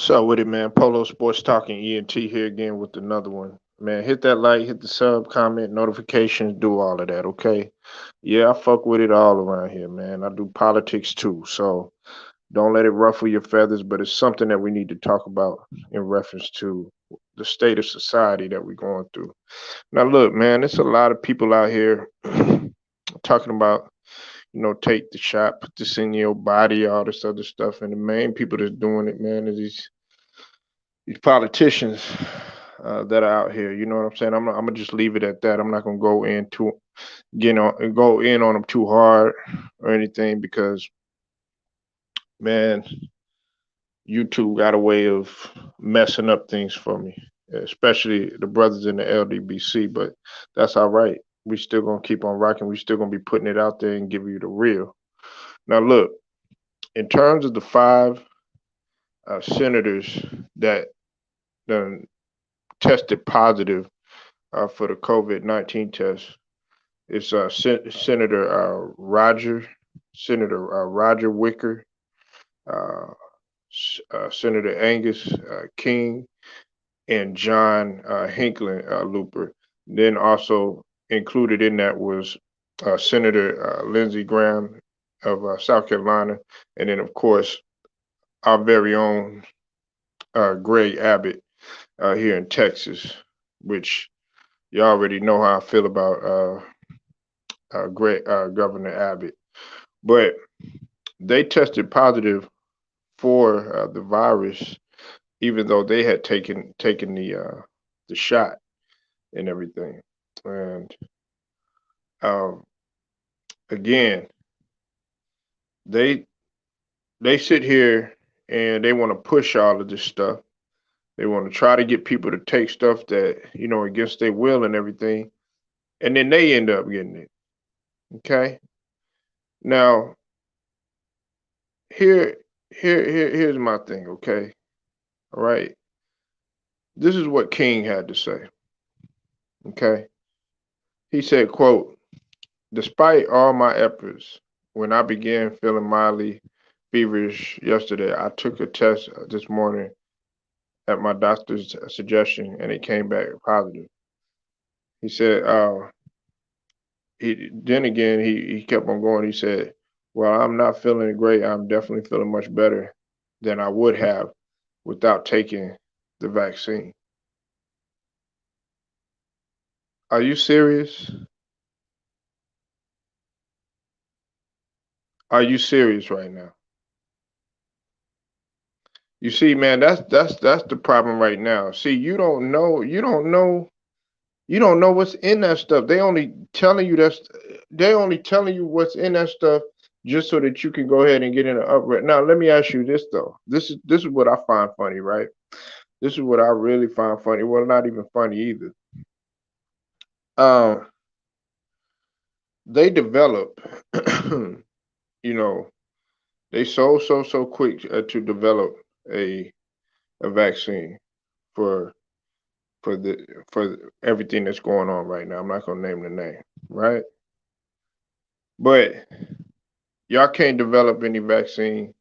So with it, man. Polo Sports Talking ENT here again with another one. Man, hit that like, hit the sub, comment, notifications, do all of that, okay? Yeah, I fuck with it all around here, man. I do politics too, so don't let it ruffle your feathers, but it's something that we need to talk about in reference to the state of society that we're going through. Now, look, man, there's a lot of people out here talking about, take the shot, put this in your body, all this other stuff, and the main people that's doing it, man, is these politicians that are out here. You know what I'm saying? I'm gonna just leave it at that. I'm not gonna go in on them too hard or anything because man, YouTube got a way of messing up things for me, especially the brothers in the LDBC. But that's all right. We still gonna keep on rocking. We still gonna be putting it out there and give you the real. Now look, in terms of the five senators that done tested positive for the COVID-19 test. It's Senator Roger Wicker, uh, Senator Angus King, and John Hinckley Looper. Then also included in that was Senator Lindsey Graham of South Carolina, and then of course our very own Greg Abbott here in Texas, which you already know how I feel about Governor Abbott. But they tested positive for the virus, even though they had taken the shot and everything. And um, again, they they sit here and they want to push all of this stuff. They want to try to get people to take stuff that against their will and everything, and then they end up getting it. Okay. Now here here's my thing. Okay. All right. This is what King had to say. Okay. He said, quote, despite all my efforts, when I began feeling mildly feverish yesterday, I took a test this morning at my doctor's suggestion and it came back positive. He said, he kept on going. He said, well, I'm not feeling great. I'm definitely feeling much better than I would have without taking the vaccine. Are you serious? Are you serious right now? You see, man, that's the problem right now. See, you don't know what's in that stuff. They only telling you what's in that stuff just so that you can go ahead and get in an upright. Now, let me ask you this though. This is what I find funny, right? This is what I really find funny. Well, not even funny either. Um, they develop, you know, they so quick to develop a a vaccine for for the for everything that's going on right now. I'm not gonna name the name, right? But y'all can't develop any vaccine,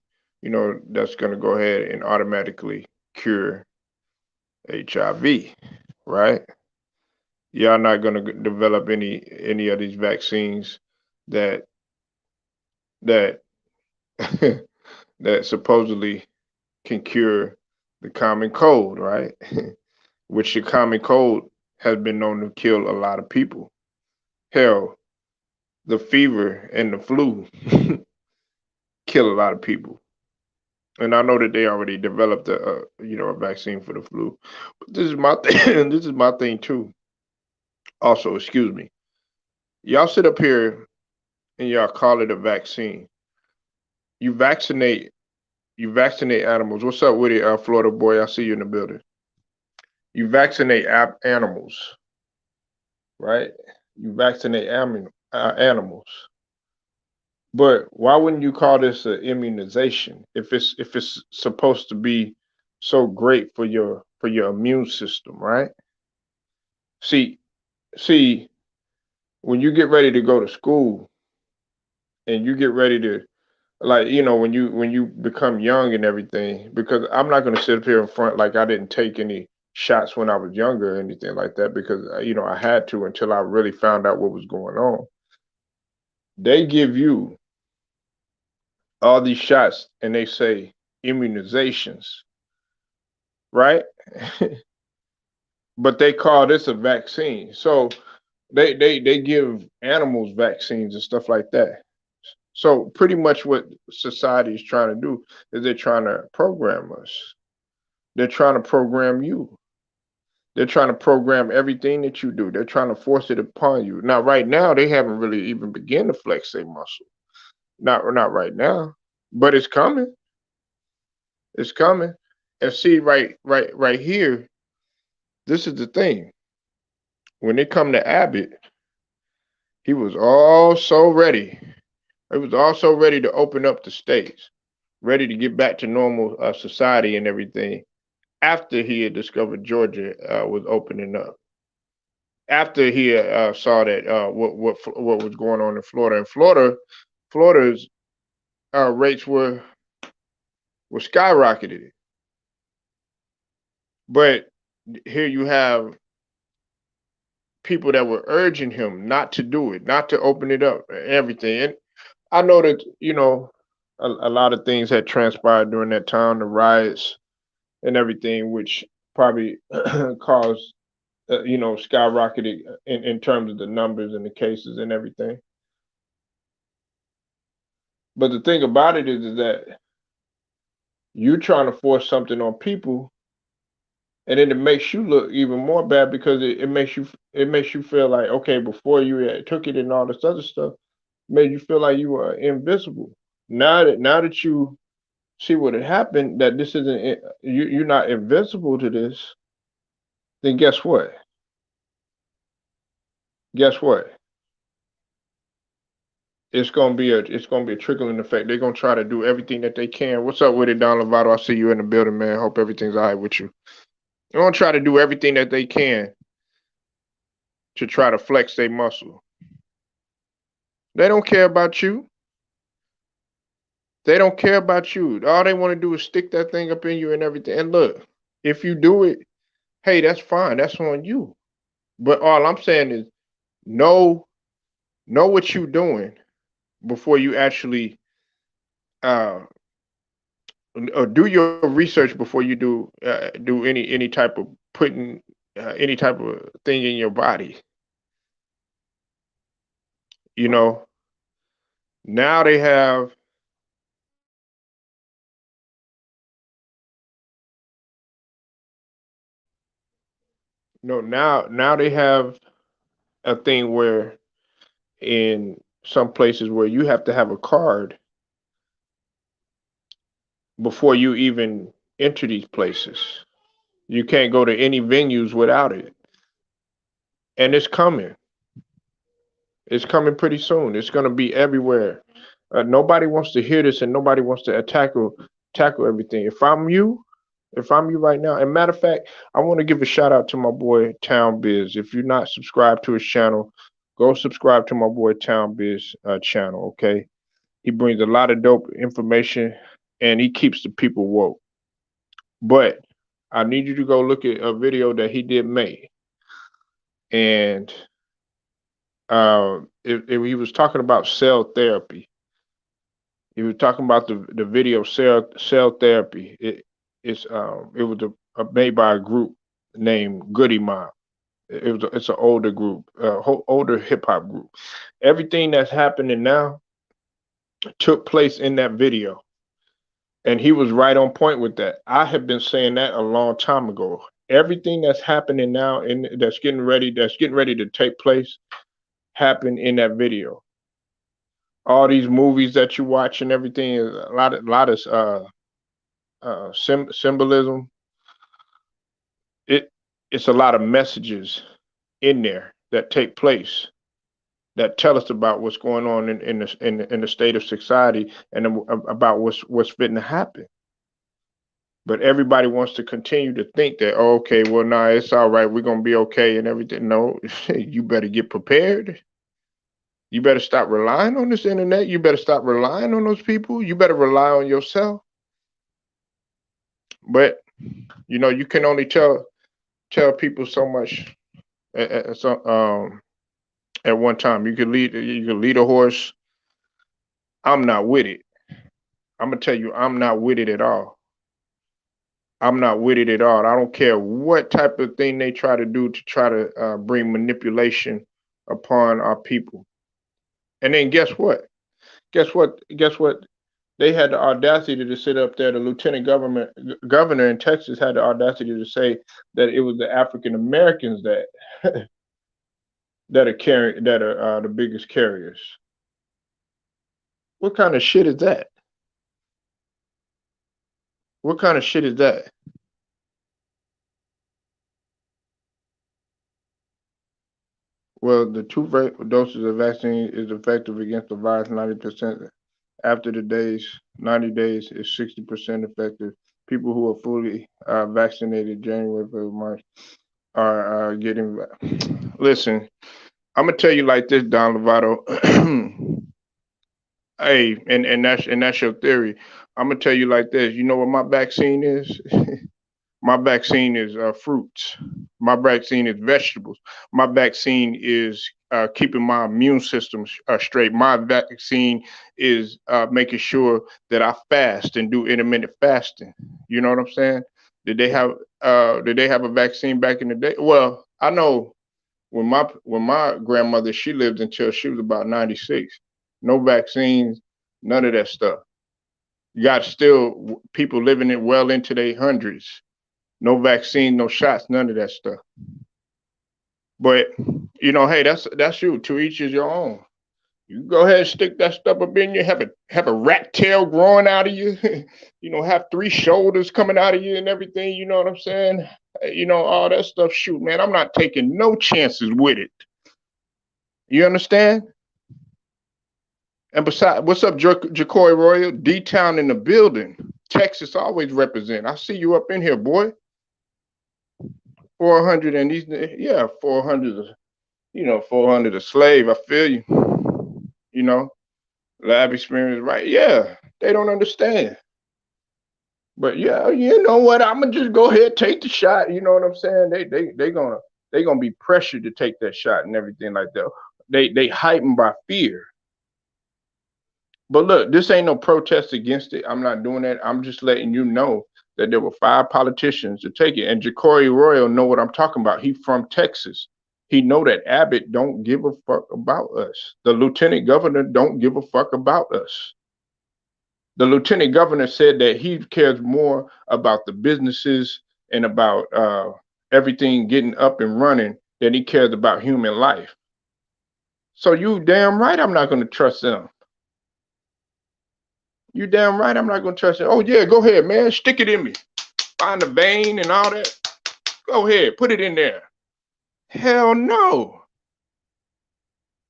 that's gonna go ahead and automatically cure HIV, right? Y'all not gonna develop any of these vaccines that that that supposedly can cure the common cold, right? Which the common cold has been known to kill a lot of people. Hell, the fever and the flu kill a lot of people. And I know that they already developed a vaccine for the flu. But this is my thing. This is my thing too. Also, excuse me. Y'all sit up here and y'all call it a vaccine. You vaccinate you vaccinate animals. What's up with it, Florida boy? I see you in the building. You vaccinate animals, right? You vaccinate animals. But why wouldn't you call this an immunization if it's supposed to be so great for your immune system, right? See, see, when you get ready to go to school and you get ready to Like, when you become young and everything, because I'm not going to sit up here in front like I didn't take any shots when I was younger or anything like that, because I had to until I really found out what was going on. They give you all these shots and they say immunizations, right? But they call this a vaccine. So they give animals vaccines and stuff like that. So pretty much what society is trying to do is they're trying to program us. They're trying to program you. They're trying to program everything that you do. They're trying to force it upon you. Now, right now, they haven't really even begun to flex their muscle. Not right now, but it's coming. It's coming. And see, right here, this is the thing. When it come to Abbott, he was also ready. He was also ready to open up the states, ready to get back to normal society and everything. After he had discovered Georgia was opening up, after he saw that what was going on in Florida. In Florida's rates were skyrocketed. But here you have people that were urging him not to do it, not to open it up, everything. And I know that a lot of things had transpired during that time, the riots and everything, which probably caused skyrocketed in terms of the numbers and the cases and everything. But the thing about it is that you're trying to force something on people, and then it makes you look even more bad because it makes you feel like, okay, before you took it and all this other stuff, made you feel like you were invisible. Now that you see what had happened, that this isn't you're not invincible to this, then guess what? Guess what? It's gonna be a trickling effect. They're gonna try to do everything that they can. What's up with it, Don Lovato? I see you in the building, man. Hope everything's all right with you. They're gonna try to do everything that they can to try to flex their muscle. They don't care about you. They don't care about you. All they want to do is stick that thing up in you and everything. And look, if you do it, hey, that's fine. That's on you. But all I'm saying is know what you're doing before you actually uh or do your research before you do any type of putting any type of thing in your body. You know, now they have no now they have a thing where in some places where you have to have a card before you even enter these places. You can't go to any venues without it. And it's coming. It's coming pretty soon. It's going to be everywhere. Nobody wants to hear this, and nobody wants to tackle everything. If I'm you right now, and matter of fact, I want to give a shout out to my boy Town Biz. If you're not subscribed to his channel, go subscribe to my boy Town Biz channel. Okay, he brings a lot of dope information, and he keeps the people woke. But I need you to go look at a video that he did make, and he was talking about cell therapy. He was talking about the video cell therapy. It was made by a group named Goody Mob. It's an older group, older hip hop group. Everything that's happening now took place in that video, and he was right on point with that. I have been saying that a long time ago. Everything that's happening now and that's getting ready to take place happened in that video. All these movies that you watch and everything is a lot of symbolism. It it's a lot of messages in there that take place that tell us about what's going on in the state of society and about what's fitting to happen. But everybody wants to continue to think that, oh, okay, well, nah, it's all right, we're gonna be okay and everything. No, you better get prepared. You better stop relying on this internet. You better stop relying on those people. You better rely on yourself. But you can only tell people so much at one time. You can lead a horse. I'm not with it. I'm gonna tell you, I'm not with it at all. I'm not with it at all. I don't care what type of thing they try to do to try to bring manipulation upon our people. And then guess what? Guess what? Guess what? They had the audacity to sit up there. The lieutenant governor in Texas had the audacity to say that it was the African Americans that that are the biggest carriers. What kind of shit is that? What kind of shit is that? Well, the two doses of vaccine is effective against the virus 90%. After the 90 days is 60% effective. People who are fully vaccinated January, February, March are getting. Listen, I'm gonna tell you like this, Don Lovato. Hey, and that's your theory. I'm gonna tell you like this. You know what my vaccine is? My vaccine is fruits. My vaccine is vegetables. My vaccine is keeping my immune system straight. My vaccine is making sure that I fast and do intermittent fasting. You know what I'm saying? Did they have a vaccine back in the day? Well, I know when my grandmother, she lived until she was about 96. No vaccines, none of that stuff. You got still people living it well into their hundreds. No vaccine, no shots, none of that stuff. But hey, that's you. To each is your own. You go ahead and stick that stuff up in you. Have a rat tail growing out of you. Have three shoulders coming out of you and everything. You know what I'm saying? All that stuff. Shoot, man, I'm not taking no chances with it. You understand? And besides, what's up, Jacory Royal? D-Town in the building. Texas always represent. I see you up in here, boy. 400 and these, yeah, 400, 400 a slave. I feel you. You know, lab experience, right? Yeah, they don't understand. But yeah, you know what? I'm gonna just go ahead take the shot. You know what I'm saying? They gonna be pressured to take that shot and everything like that. They heightened by fear. But look, this ain't no protest against it. I'm not doing that. I'm just letting you know that there were 5 politicians to take it. And Jacory Royal know what I'm talking about. He from Texas. He know that Abbott don't give a fuck about us. The lieutenant governor don't give a fuck about us. The lieutenant governor said that he cares more about the businesses and about everything getting up and running than he cares about human life. So you damn right I'm not going to trust them. You damn right I'm not going to trust them. Oh yeah, go ahead, man. Stick it in me. Find the vein and all that. Go ahead, put it in there. Hell no.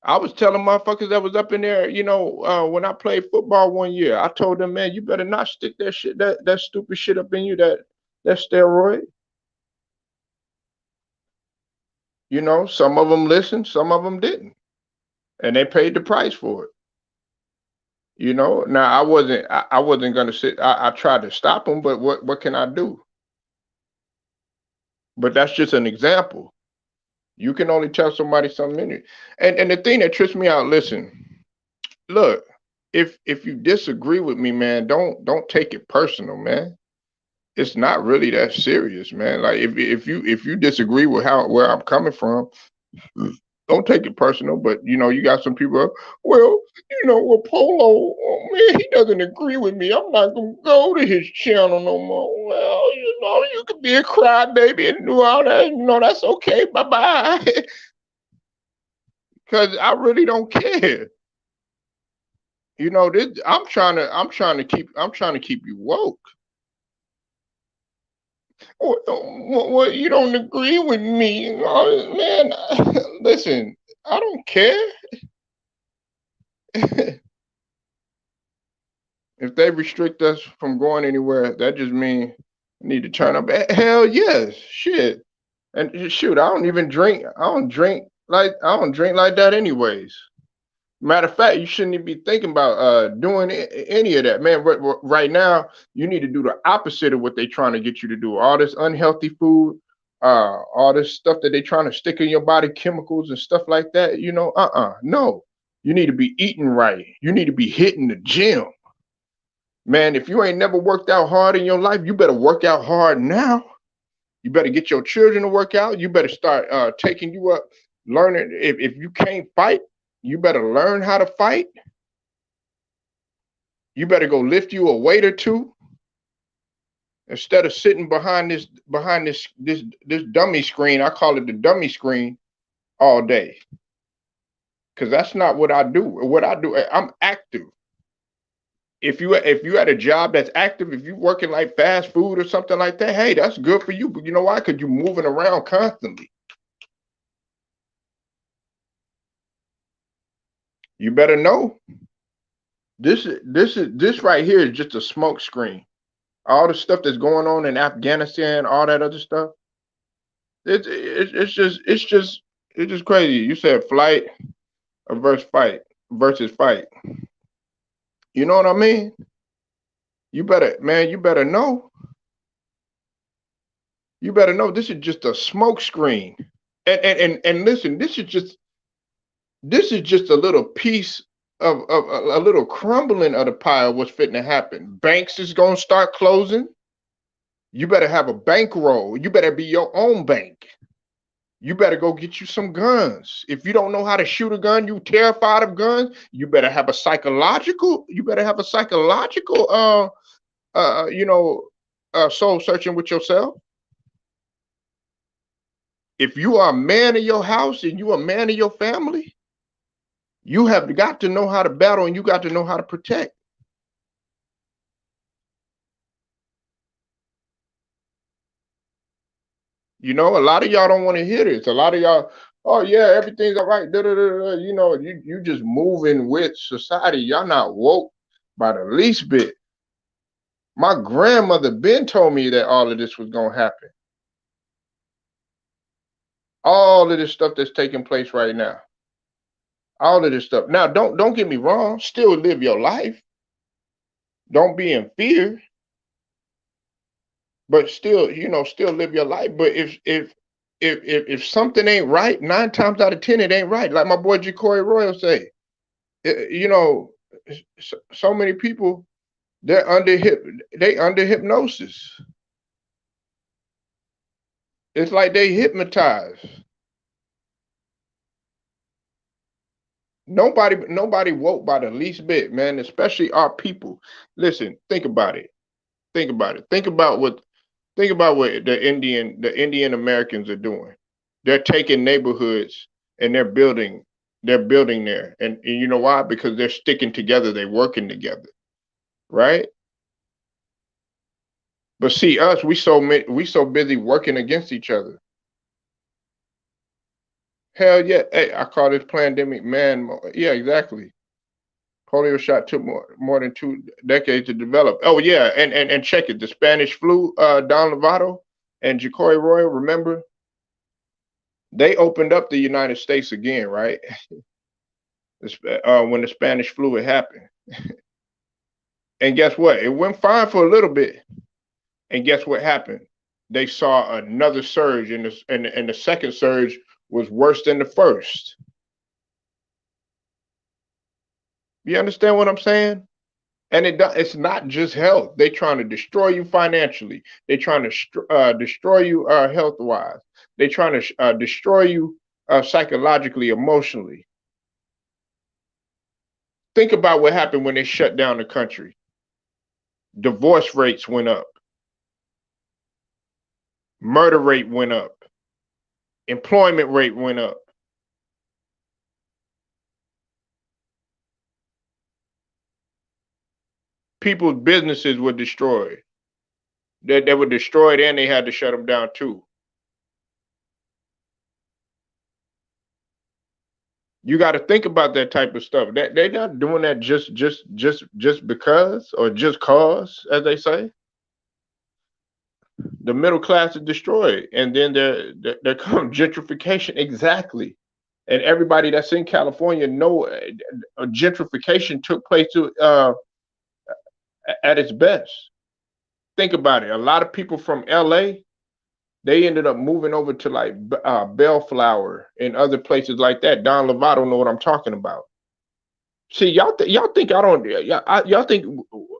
I was telling motherfuckers that was up in there, when I played football one year, I told them, man, you better not stick that shit, that stupid shit up in you, that steroid. Some of them listened, some of them didn't, and they paid the price for it. Now I wasn't gonna sit. I tried to stop them, but what can I do? But that's just an example. You can only tell somebody something in it. And the thing that trips me out, listen, look, if you disagree with me, man, don't take it personal, man. It's not really that serious, man. Like if you disagree with where I'm coming from, don't take it personal. But you got some people. Well, well, Polo, oh, man, he doesn't agree with me. I'm not gonna go to his channel no more. Well, you can be a crybaby and do all that. That's okay. Bye bye. Because I really don't care. This. I'm trying to keep you woke. Well, you don't agree with me, man. Listen, I don't care. If they restrict us from going anywhere, that just means I need to turn up. Hell yes, shit. And shoot, I don't drink like that anyways. Matter of fact, you shouldn't even be thinking about doing any of that, man. Right now, you need to do the opposite of what they're trying to get you to do. All this unhealthy food, all this stuff that they're trying to stick in your body, chemicals and stuff like that. You know, no. You need to be eating right. You need to be hitting the gym, man. If you ain't never worked out hard in your life, you better work out hard now. You better get your children to work out. You better start taking you up, learning. If you can't fight, you better learn how to fight. You better go lift you a weight or two instead of sitting behind this dummy screen. I call it the dummy screen all day, because that's not what I do. What I do, I'm active. If you had a job that's active, if you're working like fast food or something like that, hey, that's good for you. But you know why? Because you're moving around constantly. You better know. This right here is just a smoke screen. All the stuff that's going on in Afghanistan, all that other stuff. It's just crazy. You said flight versus fight. You know what I mean? You better, man. You better know. You better know. This is just a smoke screen. And listen. This is just a little piece of a little crumbling of the pie of what's fitting to happen. Banks is gonna start closing. You better have a bankroll. You better be your own bank. You better go get you some guns. If you don't know how to shoot a gun, you terrified of guns, you better have a psychological, you know, soul searching with yourself. If you are a man of your house and you are a man of your family, you have got to know how to battle and you got to know how to protect. You know, a lot of y'all don't want to hear this. A lot of y'all, oh yeah, everything's all right. Da, da, da, da. You know, you just moving with society. Y'all not woke by the least bit. My grandmother been told me that all of this was gonna happen. All of this stuff that's taking place right now. All of this stuff. Now, don't get me wrong. Still live your life. Don't be in fear, but still, still live your life. But if something ain't right, 9 times out of 10, it ain't right. Like my boy Jacory Royal say, you know, so many people they under hypnosis. It's like they hypnotized. Nobody woke by the least bit, man, especially our people. Listen, think about it. Think about it. Think about what the Indian Americans are doing. They're taking neighborhoods and they're building there. And you know why? Because they're sticking together, they're working together, right? But see us, we so busy working against each other. Hell yeah. Hey, I call this pandemic man. Yeah, exactly. Polio shot took more than 2 decades to develop. Oh yeah, and check it. The Spanish flu, Don Lovato and Jacory Royal, remember? They opened up the United States again, right? When the Spanish flu had happened. And guess what? It went fine for a little bit. And guess what happened? They saw another surge, and the second surge was worse than the first. You understand what I'm saying? And it's not just health. They're trying to destroy you financially. They're trying to destroy you health wise. They're trying to destroy you psychologically, emotionally. Think about what happened when they shut down the country. Divorce rates went up, murder rate went up, employment rate went up. People's businesses were destroyed. They were destroyed and they had to shut them down too. You got to think about that type of stuff. They're not doing that just because or just cause, as they say. The middle class is destroyed, and then there comes gentrification. Exactly. And everybody that's in California know a gentrification took place at its best. Think about it. A lot of people from LA, they ended up moving over to like Bellflower and other places like that. Don Lovato know what I'm talking about. See, y'all think I don't y'all think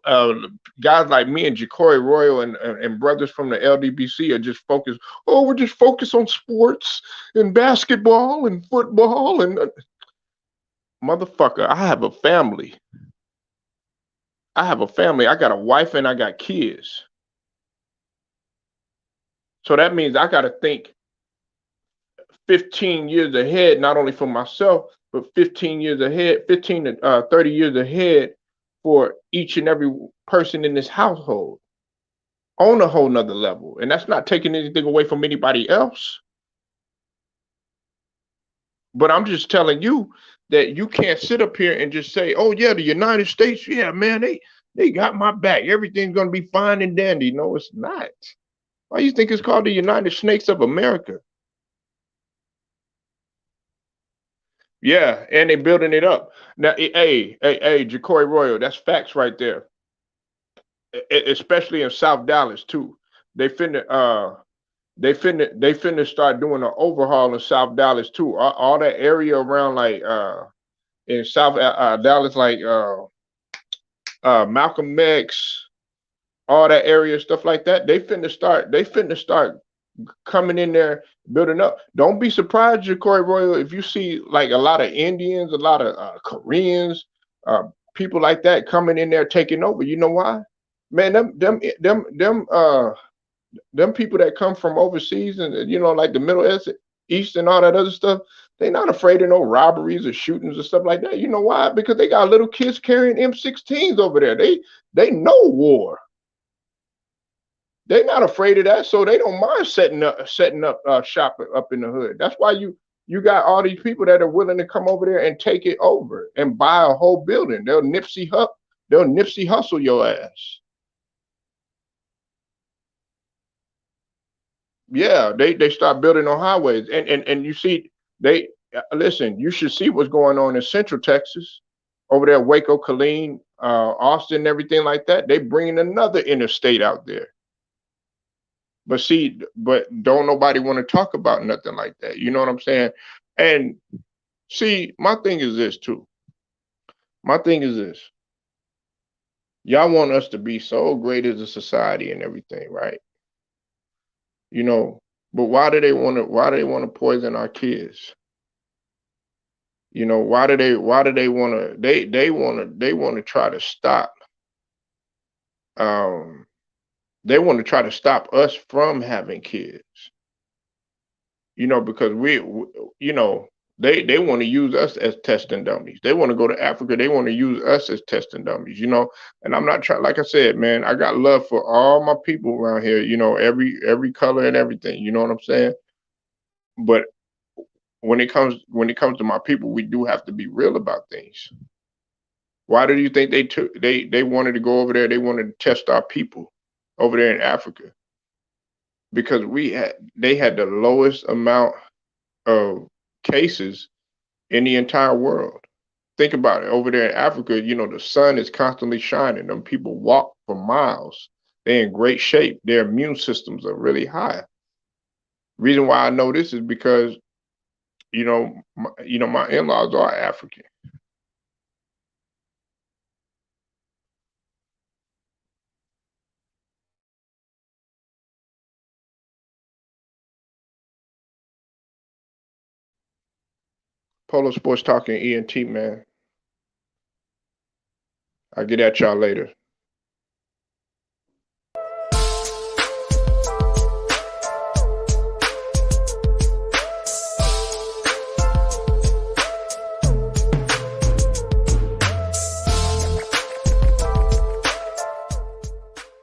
uh, guys like me and Jacory Royal and brothers from the LDBC are just focused. Oh, we're just focused on sports and basketball and football and motherfucker. I have a family. I have a family. I got a wife and I got kids. So that means I got to think 15 years ahead, not only for myself, but 15 years ahead, 15 to 30 years ahead for each and every person in this household on a whole nother level. And that's not taking anything away from anybody else. But I'm just telling you that you can't sit up here and just say, oh, yeah, the United States, yeah, man, they got my back. Everything's going to be fine and dandy. No, it's not. Why do you think it's called the United Snakes of America? Yeah, and they building it up. Now, hey, Jacory Royal, that's facts right there. Especially in South Dallas too. They finna they finna start doing an overhaul in South Dallas too. All that area around like in South Dallas, like Malcolm X, all that area, stuff like that. They finna start coming in there, building up. Don't be surprised, Jacory Royal, if you see like a lot of Indians, a lot of Koreans, people like that coming in there taking over. You know why? Man, them people that come from overseas and like the East and all that other stuff, they not afraid of no robberies or shootings or stuff like that. You know why? Because they got little kids carrying M16s over there. They know war. They're not afraid of that, so they don't mind setting up shop up in the hood. That's why you got all these people that are willing to come over there and take it over and buy a whole building. They'll Nipsey hustle your ass. Yeah, they start building on highways, and you see they listen. You should see what's going on in Central Texas, over there, Waco, Killeen, Austin, and everything like that. They bringing another interstate out there. But see, but don't nobody want to talk about nothing like that. You know what I'm saying? And see, my thing is this too. My thing is this. Y'all want us to be so great as a society and everything, right? You know, but why do they want to poison our kids? Why do they want to they want to try to stop um they want to try to stop us from having kids. Because they want to use us as testing dummies. They want to go to Africa. They want to use us as testing dummies. And I'm not trying, like I said, man, I got love for all my people around here, every color and everything. You know what I'm saying? But when it comes to my people, we do have to be real about things. Why do you think they wanted to go over there? They wanted to test our people over there in Africa because they had the lowest amount of cases in the entire world. Think about it. Over there in Africa, the sun is constantly shining. Them people walk for miles. They're in great shape. Their immune systems are really high. Reason why I know this is because my in-laws are African. Polo Sports Talking ENT, man. I'll get at y'all later.